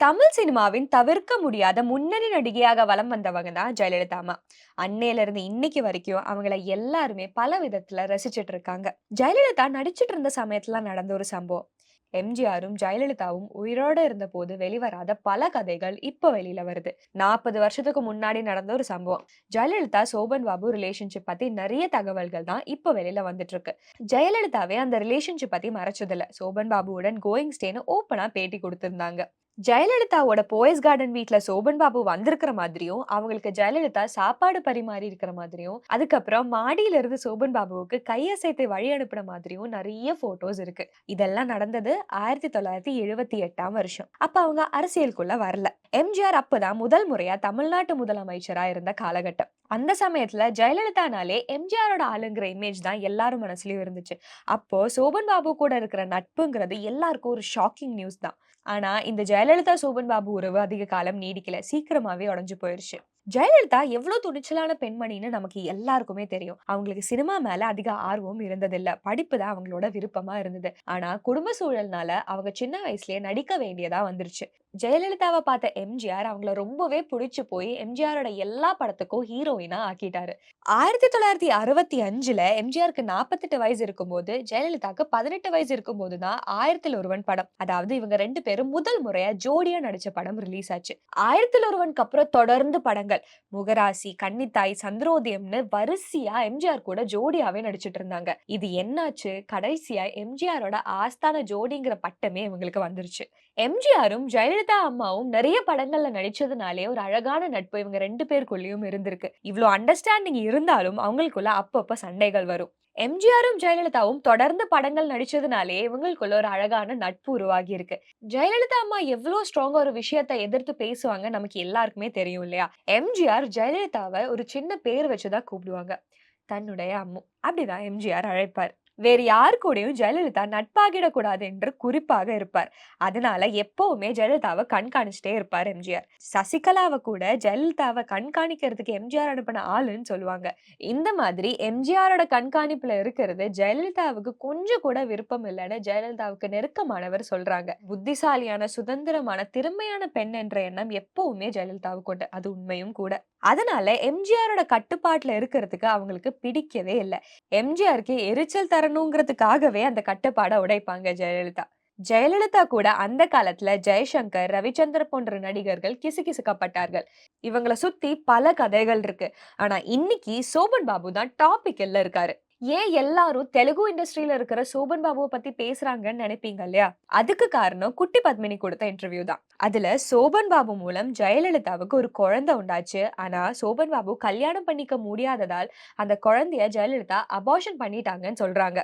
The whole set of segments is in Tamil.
தமிழ் சினிமாவின் தவிர்க்க முடியாத முன்னணி நடிகையாக வலம் வந்தவங்க தான் ஜெயலலிதா அம்மா. அன்னையில இருந்து இன்னைக்கு வரைக்கும் அவங்கள எல்லாருமே பல விதத்துல ரசிச்சுட்டு இருக்காங்க. ஜெயலலிதா நடிச்சிட்டு இருந்த சமயத்துல நடந்த ஒரு சம்பவம். எம்ஜிஆரும் ஜெயலலிதாவும் உயிரோட இருந்தபோது வெளிவராத பல கதைகள் இப்ப வெளியில வருது. 40 வருஷத்துக்கு முன்னாடி நடந்த ஒரு சம்பவம். ஜெயலலிதா சோபன் பாபு ரிலேஷன்ஷிப் பத்தி நிறைய தகவல்கள் தான் இப்ப வெளியில வந்துட்டு இருக்கு. ஜெயலலிதாவே அந்த ரிலேஷன்ஷிப் பத்தி மறைச்சதில்ல. சோபன் பாபுவுடன் கோயிங் ஸ்டேன்னு ஓப்பனா பேட்டி கொடுத்திருந்தாங்க. ஜெயலலிதாவோட போயஸ் கார்டன் வீட்ல சோபன் பாபு வந்திருக்கிற மாதிரியும், அவங்களுக்கு ஜெயலலிதா சாப்பாடு பரிமாறி இருக்கிற மாதிரியும், அதுக்கப்புறம் மாடியில இருந்து சோபன் பாபுவுக்கு கையசைத்து வழி அனுப்புன மாதிரியும் நெறைய போட்டோஸ் இருக்கு. இதெல்லாம் நடந்தது 1978ஆம் வருஷம். அப்ப அவங்க அரசியலுக்குள்ள வரல. எம்ஜிஆர் அப்பதான் முதல் முறையா தமிழ்நாட்டு முதலமைச்சரா இருந்த காலகட்டம். அந்த சமயத்துல ஜெயலலிதானாலே எம்ஜிஆரோட ஆளுங்கிற இமேஜ் தான் எல்லாரும் மனசுலயும் இருந்துச்சு. அப்போ சோபன் பாபு கூட இருக்கிற நட்புங்கிறது எல்லாருக்கும் ஒரு ஷாக்கிங் நியூஸ் தான். ஆனா இந்த ஜெயலலிதா சோபன் பாபு உறவு அதிக காலம் நீடிக்கல. சீக்கிரமாவே உடைஞ்சு போயிருச்சு. ஜெயலலிதா எவ்வளவு துணிச்சலான பெண்மணின்னு நமக்கு எல்லாருக்குமே தெரியும். அவங்களுக்கு சினிமா மேல அதிக ஆர்வம் இருந்ததில்ல. படிப்பு தான் அவங்களோட விருப்பமா இருந்தது. ஆனா குடும்ப சூழல்னால அவங்க சின்ன வயசுலயே நடிக்க வேண்டியதா வந்துருச்சு. ஜெயலலிதாவை பார்த்த எம்ஜிஆர் அவங்கள ரொம்பவே புடிச்சு போய் எம்ஜிஆரோட எல்லா படத்துக்கும் ஹீரோயினா ஆக்கிட்டாரு. 1965ல எம்ஜிஆருக்கு 48 வயசு இருக்கும்போது ஜெயலலிதாக்கு 18 வயசு இருக்கும்போது தான் 1000ல் ஒருவன் படம், அதாவது இவங்க 2 பேரும் முதல் முறையா ஜோடியா நடிச்ச படம் ரிலீஸ் ஆச்சு. 1000ல் ஒருவனுக்கு அப்புறம் தொடர்ந்து படங்கள் முகராசி, கன்னித்தாய், சந்திரோதயம்னு வரிசையா எம்ஜிஆர் கூட ஜோடியாவே நடிச்சிட்டு இருந்தாங்க. இது என்னாச்சு, கடைசியா எம்ஜிஆரோட ஆஸ்தான ஜோடிங்கிற பட்டமே இவங்களுக்கு வந்துருச்சு. எம்ஜிஆரும் ஜெயலலிதா அம்மாவும் நிறைய படங்கள்ல நடிச்சதுனாலே ஒரு அழகான நட்பு இவங்க 2 பேருக்குள்ளயும் இருந்திருக்கு. இவ்ளோ அண்டர்ஸ்டாண்டிங் இருந்தாலும் அவங்களுக்குள்ள அப்பப்ப சண்டைகள் வரும். எம்ஜிஆரும் ஜெயலலிதாவும் தொடர்ந்து படங்கள் நடிச்சதுனாலே இவங்களுக்குள்ள ஒரு அழகான நட்பு உருவாகி இருக்கு. ஜெயலலிதா அம்மா எவ்வளவு ஸ்ட்ராங்கா ஒரு விஷயத்தை எதிர்த்து பேசுவாங்க நமக்கு எல்லாருக்குமே தெரியும் இல்லையா? எம்ஜிஆர் ஜெயலலிதாவை ஒரு சின்ன பேர் வச்சுதான் கூப்பிடுவாங்க. தன்னுடைய அம்மு அப்படிதான் எம்ஜிஆர் அழைப்பார். வேறு யார் கூடயும் ஜெயலலிதா நட்பாகிடக் கூடாது என்று குறிப்பாக இருப்பார். அதனால எப்பவுமே ஜெயலலிதாவை கண்காணிச்சுட்டே இருப்பார் எம்ஜிஆர். சசிகலாவை கூட ஜெயலலிதாவை கண்காணிக்கிறதுக்கு எம்ஜிஆர் அனுப்பின ஆளுன்னு சொல்லுவாங்க. இந்த மாதிரி எம்ஜிஆரோட கண்காணிப்புல இருக்கிறது ஜெயலலிதாவுக்கு கொஞ்சம் கூட விருப்பம் இல்லைன்னு ஜெயலலிதாவுக்கு நெருக்கமானவர் சொல்றாங்க. புத்திசாலியான, சுதந்திரமான, திறமையான பெண் என்ற எண்ணம் எப்பவுமே ஜெயலலிதாவுக்கு உண்டு. அது உண்மையும் கூட. அதனால எம்ஜிஆரோட கட்டுப்பாட்டுல இருக்கிறதுக்கு அவங்களுக்கு பிடிக்கவே இல்லை. எம்ஜிஆருக்கு எரிச்சல் தரணுங்கிறதுக்காகவே அந்த கட்டுப்பாட உடைப்பாங்க ஜெயலலிதா. ஜெயலலிதா கூட அந்த காலத்துல ஜெய்சங்கர், ரவிச்சந்திர போன்ற நடிகர்கள் கிசுகிசுக்கப்பட்டார்கள். இவங்கள சுத்தி பல கதைகள் இருக்கு. ஆனா இன்னைக்கு சோபன் பாபு தான் டாபிக்ல இருக்காரு. ஏன் எல்லாரும் தெலுங்கு இண்டஸ்ட்ரியில இருக்கிற சோபன் பாபுவை பத்தி பேசுறாங்கன்னு நினைப்பீங்க இல்லையா? அதுக்கு காரணம் குட்டி பத்மினி கொடுத்த இன்டர்வியூ தான். அதுல சோபன் பாபு மூலம் ஜெயலலிதாவுக்கு ஒரு குழந்தை உண்டாச்சு. ஆனா சோபன் பாபு கல்யாணம் பண்ணிக்க முடியாததால் அந்த குழந்தைய ஜெயலலிதா அபார்ஷன் பண்ணிட்டாங்கன்னு சொல்றாங்க.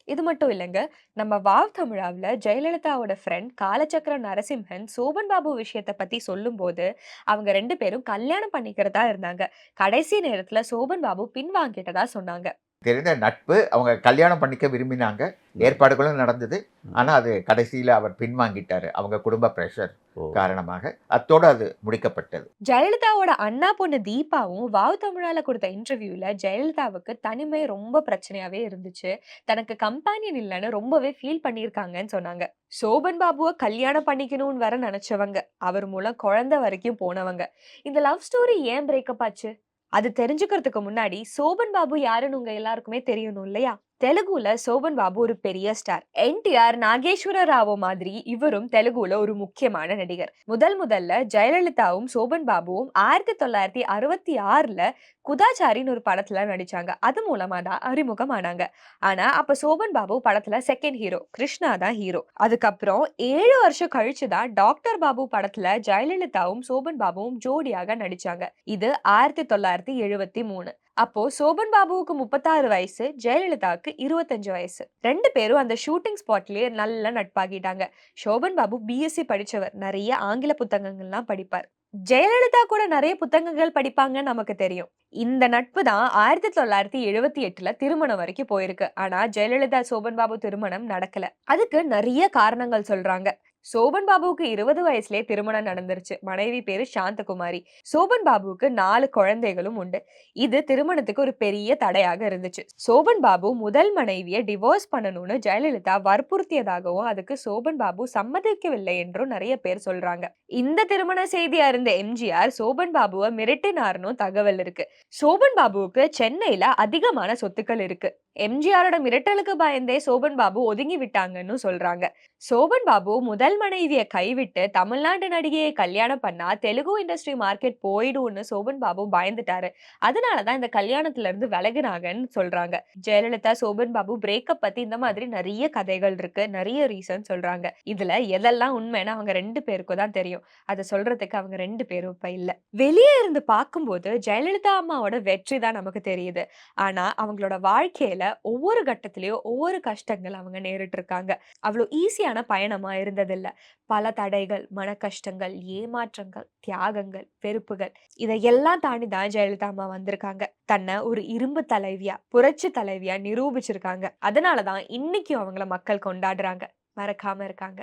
இது மட்டும் இல்லைங்க. நம்ம வாவ் தமிழாவுல ஜெயலலிதாவோட ஃப்ரெண்ட் காலச்சக்கர நரசிம்ஹன் சோபன் பாபு விஷயத்த பத்தி சொல்லும்போது அவங்க 2 பேரும் கல்யாணம் பண்ணிக்கிறதா இருந்தாங்க. கடைசி நேரத்துல சோபன் பாபு பின்வாங்கிட்டதா சொன்னாங்க. தெரிந்த நட்பு. அவங்க கல்யாணம் பண்ணிக்க விரும்பினாங்க. ஏற்பாடுகளும் நடந்தது. ஆனா அது கடைசியில அவர் பின்வாங்கிட்டாரு. அவங்க குடும்ப பிரஷர் காரணமாக. அத்தோட அது முடிக்கப்பட்டது. ஜெயலலிதாவோட அண்ணா பொண்ணு தீபாவும் வாவ் தமிழால கொடுத்த இன்டர்வியூல ஜெயலலிதாவுக்கு தனிமை ரொம்ப பிரச்சனையாவே இருந்துச்சு. தனக்கு கம்பானியன் இல்லைன்னு ரொம்பவே ஃபீல் பண்ணியிருக்காங்கன்னு சொன்னாங்க. சோபன் பாபுவை கல்யாணம் பண்ணிக்கணும்னு வர நினைச்சவங்க. அவர் மூலம் குழந்தை வரைக்கும் போனவங்க. இந்த லவ் ஸ்டோரி ஏன் பிரேக்கப் ஆச்சு? அது தெரிஞ்சுக்கிறதுக்கு முன்னாடி சோபன் பாபு யாருன்னு உங்க எல்லாருக்குமே தெரியணும் இல்லையா? தெலுங்குல சோபன் பாபு ஒரு பெரிய ஸ்டார். என்டிஆர், நாகேஸ்வர ராவோ மாதிரி இவரும் தெலுங்குல ஒரு முக்கியமான நடிகர். முதல்ல ஜெயலலிதாவும் சோபன் பாபுவும் 1966ல குதாச்சாரின்னு ஒரு படத்துல நடிச்சாங்க. அது மூலமா தான் அறிமுகமானாங்க. ஆனா அப்ப சோபன் பாபு படத்துல செகண்ட் ஹீரோ, கிருஷ்ணா தான் ஹீரோ. அதுக்கப்புறம் 7 வருஷம் கழிச்சுதான் டாக்டர் பாபு படத்துல ஜெயலலிதாவும் சோபன் பாபுவும் ஜோடியாக நடிச்சாங்க. இது 1973. அப்போ சோபன் பாபுவுக்கு 36 வயசு, ஜெயலலிதாவுக்கு 25 வயசு. 2 பேரும் அந்த ஷூட்டிங் ஸ்பாட்லயே நல்ல நட்பாகிட்டாங்க. சோபன் பாபு பிஎஸ்சி படிச்சவர். நிறைய ஆங்கில புத்தகங்கள்லாம் படிப்பார். ஜெயலலிதா கூட நிறைய புத்தகங்கள் படிப்பாங்கன்னு நமக்கு தெரியும். இந்த நட்பு தான் 1978ல திருமணம் வரைக்கும் போயிருக்கு. ஆனா ஜெயலலிதா சோபன் பாபு திருமணம் நடக்கல. அதுக்கு நிறைய காரணங்கள் சொல்றாங்க. சோபன் பாபுவுக்கு 20 வயசுலயே திருமணம் நடந்துருச்சு. மனைவி பேரு சாந்தகுமாரி. சோபன் பாபுவுக்கு 4 குழந்தைகளும் உண்டு. இது திருமணத்துக்கு ஒரு பெரிய தடையாக இருந்துச்சு. சோபன் பாபு முதல் மனைவிய டிவோர்ஸ் பண்ணணும்னு ஜெயலலிதா வற்புறுத்தியதாகவும், அதுக்கு சோபன் பாபு சம்மதிக்கவில்லை என்றும் நிறைய பேர் சொல்றாங்க. இந்த திருமண செய்தி அறிந்த எம்ஜிஆர் சோபன் பாபுவ மிரட்டினார்னு தகவல் இருக்கு. சோபன் பாபுவுக்கு சென்னையில அதிகமான சொத்துக்கள் இருக்கு. எம்ஜிஆரோட மிரட்டலுக்கு பயந்தே சோபன் பாபு ஒதுங்கி விட்டாங்கன்னு சொல்றாங்க. சோபன் பாபு முதல் மனைவிய கைவிட்டு தமிழ்நாட்டு நடிகையை கல்யாணம் பண்ணா தெலுங்கு இண்டஸ்ட்ரி மார்க்கெட் போயிடும்னு சோபன் பாபு பயந்துட்டாரு. அதனாலதான் இந்த கல்யாணத்துல இருந்து விலகினாங்கன்னு சொல்றாங்க. ஜெயலலிதா சோபன் பாபு பிரேக்கப் பத்தி இந்த மாதிரி நிறைய கதைகள் இருக்கு, நிறைய ரீசன் சொல்றாங்க. இதுல எதெல்லாம் உண்மைன்னு அவங்க 2 பேருக்கும் தான் தெரியும். அத சொல்றதுக்கு அவங்க 2 பேரும் இப்ப இல்ல. வெளியே இருந்து பார்க்கும்போது ஜெயலலிதா அம்மாவோட வெற்றி தான் நமக்கு தெரியுது. ஆனா அவங்களோட வாழ்க்கையில ஒவ்வொரு கட்டத்திலயும் ஒவ்வொரு கஷ்டங்கள் அவங்க நேரிட்டு இருக்காங்க. அவ்வளவு ஈஸியான பயணமா இருந்ததில்ல. பல தடைகள், மன கஷ்டங்கள், ஏமாற்றங்கள், தியாகங்கள், வெறுப்புகள் இதையெல்லாம் தாண்டி தான் ஜெயலலிதா அம்மா வந்திருக்காங்க. தன்னை ஒரு இரும்பு தலைவியா, புரட்சி தலைவியா நிரூபிச்சிருக்காங்க. அதனாலதான் இன்னைக்கும் அவங்கள மக்கள் கொண்டாடுறாங்க, மறக்காம இருக்காங்க.